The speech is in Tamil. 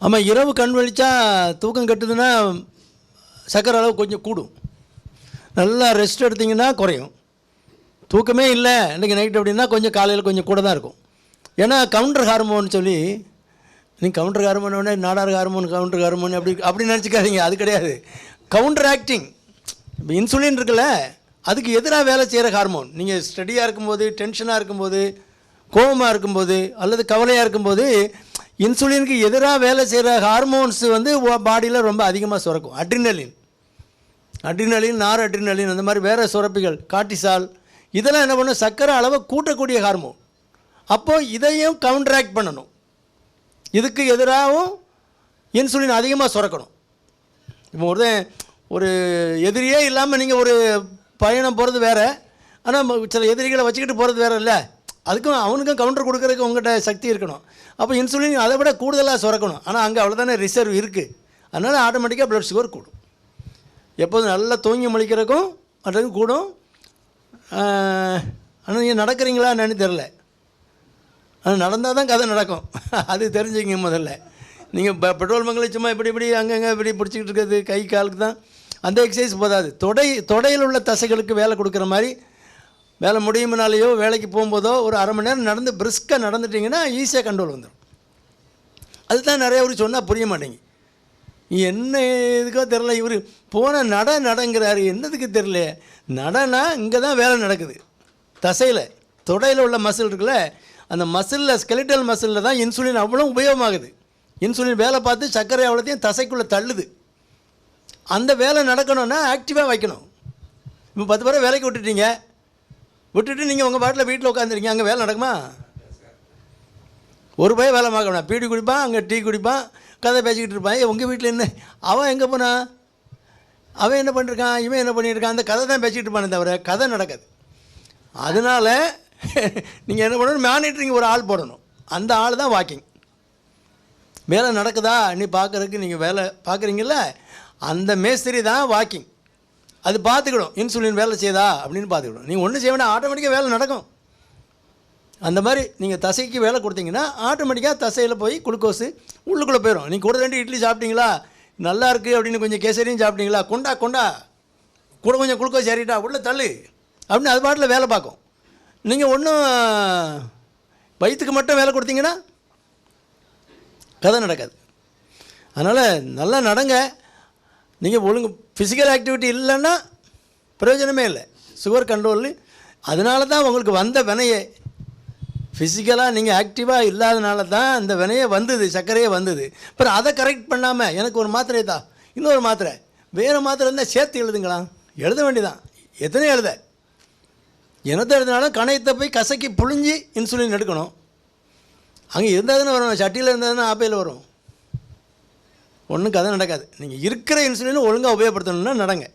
ஆமாம், இரவு கண் வலிச்சா தூக்கம் கட்டுதுன்னா சர்க்கரை அளவு கொஞ்சம் கூடும். நல்லா ரெஸ்ட் எடுத்திங்கன்னா குறையும். தூக்கமே இல்லை இன்றைக்கி நைட் அப்படின்னா கொஞ்சம் காலையில் கொஞ்சம் கூட தான் இருக்கும். ஏன்னா கவுண்டர் ஹார்மோன் சொல்லி, நீங்கள் கவுண்டர் ஹார்மோனோடனே நாடார் ஹார்மோன் கவுண்டர் ஹார்மோன் அப்படி நினச்சிக்காதீங்க. அது கிடையாது. Counter acting. இப்போ இன்சுலின் இருக்குல்ல, அதுக்கு எதிராக வேலை செய்கிற ஹார்மோன். நீங்கள் ஸ்டடியாக இருக்கும்போது, டென்ஷனாக இருக்கும்போது, கோபமாக இருக்கும்போது, அல்லது கவலையாக இருக்கும்போது இன்சுலினுக்கு எதிராக வேலை செய்கிற ஹார்மோன்ஸ் பாடியில் ரொம்ப அதிகமாக சுரக்கும். அட்ரினலின், நார் அட்ரினலின், அந்த மாதிரி வேறு சுரப்பிகள், கார்டிசால், இதெல்லாம் என்ன பண்ணும்? சர்க்கரை அளவை கூட்டக்கூடிய ஹார்மோன். அப்போது இதையும் கவுண்டராக்ட் பண்ணணும். இதுக்கு எதிராகவும் இன்சுலின் அதிகமாக சுரக்கணும். இப்போ ஒரு எதிரியே இல்லாமல் நீங்கள் ஒரு பயணம் போகிறது வேறு, ஆனால் சில எதிரிகளை வச்சுக்கிட்டு போகிறது வேறு இல்லை. அதுக்கும் அவனுக்கும் கவுண்டர் கொடுக்குறதுக்கு உங்கள்கிட்ட சக்தி இருக்கணும். அப்போ இன்சுலின் அதை விட கூடுதலாக சுரக்கணும். ஆனால் அங்கே அவ்வளோதானே ரிசர்வ் இருக்குது. அதனால் ஆட்டோமேட்டிக்காக ப்ளட் சுகர் கூடும். எப்போதும் நல்லா தூங்கி முழிக்கிறதுக்கும் மற்றதுக்கும் கூடும். ஆனால் நீங்கள் நடக்கிறீங்களா என்னன்னு தெரில. ஆனால் நடந்தால் தான் கதை நடக்கும். அது தெரிஞ்சுங்க. முதல்ல நீங்கள் பெட்ரோல் பங்கில் சும்மா இப்படி அங்கங்கே இப்படி பிடிச்சிக்கிட்டு இருக்கிறது கை காலுக்கு தான் அந்த எக்ஸசைஸ் போதாது. தொடையில் உள்ள தசைகளுக்கு வேலை கொடுக்குற மாதிரி வேலை முடியுமுனாலேயோ வேலைக்கு போகும்போதோ ஒரு அரை மணி நேரம் நடந்து பிரிஸ்காக நடந்துட்டிங்கன்னா ஈஸியாக கண்ட்ரோல் வந்துடும். அதுதான் நிறைய பேர் சொன்னால் புரிய மாட்டேங்க. என்ன இதுக்கோ தெரில, இவர் போன நடங்கிறாரு, என்னதுக்கு தெரில. நடனா இங்கே தான் வேலை நடக்குது. தசையில் தொடையில் உள்ள மசில் இருக்குல்ல, அந்த மசிலில் ஸ்கெலிட்டல் மசிலில் தான் இன்சுலின் அவ்வளோ உபயோகமாகுது. இன்சுலின் வேலை பார்த்து சர்க்கரை அவ்வளோத்தையும் தசைக்குள்ளே தள்ளுது. அந்த வேலை நடக்கணும்னா ஆக்டிவாக வைக்கணும். இப்போ 10 பேரை வேலைக்கு விட்டுட்டு நீங்கள் உங்கள் பாட்டில் வீட்டில் உட்காந்துருக்கீங்க, அங்கே வேலை நடக்குமா? ஒரு பையன் வேலை பார்க்கணும். பீடி குடிப்பான், அங்கே டீ குடிப்பான், கதை பேசிக்கிட்டு இருப்பான். உங்கள் வீட்டில் என்ன, அவன் எங்கே போனான், அவன் என்ன பண்ணிருக்கான், இவன் என்ன பண்ணியிருக்கான், அந்த கதை தான் பேசிக்கிட்டு இருப்பானே தவிர கதை நடக்காது. அதனால் நீங்கள் என்ன பண்ணணும், மானிட்டரிங் ஒரு ஆள் போடணும். அந்த ஆள் தான் வாக்கிங். வேலை நடக்குதா நீ பார்க்குறதுக்கு, நீங்கள் வேலை பார்க்குறீங்கள, அந்த மேஸ்திரி தான் வாக்கிங். அது பார்த்துக்கணும் இன்சுலின் வேலை செய்யுதா அப்படின்னு பார்த்துக்கணும். நீங்கள் ஒன்றும் செய்ய வேண்டாம், ஆட்டோமேட்டிக்காக வேலை நடக்கும். அந்த மாதிரி நீங்கள் தசைக்கு வேலை கொடுத்தீங்கன்னா ஆட்டோமேட்டிக்காக தசையில் போய் குளுக்கோஸு உள்ளுக்குள்ளே போயிடும். நீங்கள் கூட 2 இட்லி சாப்பிட்டீங்களா, நல்லா இருக்குது அப்படின்னு கொஞ்சம் கேசரியும் சாப்பிட்டீங்களா, கொண்டா கூட கொஞ்சம் குளுக்கோஸ் ஏறிட்டா உள்ளே தள்ளு அப்படின்னு அது பாட்டில் வேலை பார்க்கும். நீங்கள் ஒன்றும் வயிற்றுக்கு மட்டும் வேலை கொடுத்தீங்கன்னா கதை நடக்காது. அதனால் நல்லா நடங்க. நீங்கள் ஒழுங்கு ஃபிசிக்கல் ஆக்டிவிட்டி இல்லைன்னா பிரயோஜனமே இல்லை சுகர் கண்ட்ரோல். அதனால தான் உங்களுக்கு வந்த வினையே, ஃபிசிக்கலாக நீங்கள் ஆக்டிவாக இல்லாதனால தான் அந்த வினையே வந்தது, சர்க்கரையே வந்தது. அப்புறம் அதை கரெக்ட் பண்ணாமல் எனக்கு ஒரு மாத்திரை தான், இன்னொரு மாத்திரை, வேறு மாத்திரை இருந்தால் சேர்த்து எழுதுங்களா, எழுத வேண்டியதான். எத்தனை என்னத்தை எழுதினாலும் கணையத்தை போய் கசக்கி புழிஞ்சி இன்சுலின் எடுக்கணும். அங்கே இருந்தால் தானே வரும், சட்டியில் இருந்தால் தானே ஆப்பையில் வரும். ஒன்றும் கதை நடக்காது. நீங்கள் இருக்கிற இன்சுலின் ஒழுங்காக உபயோகப்படுத்தணுன்னா நடங்க.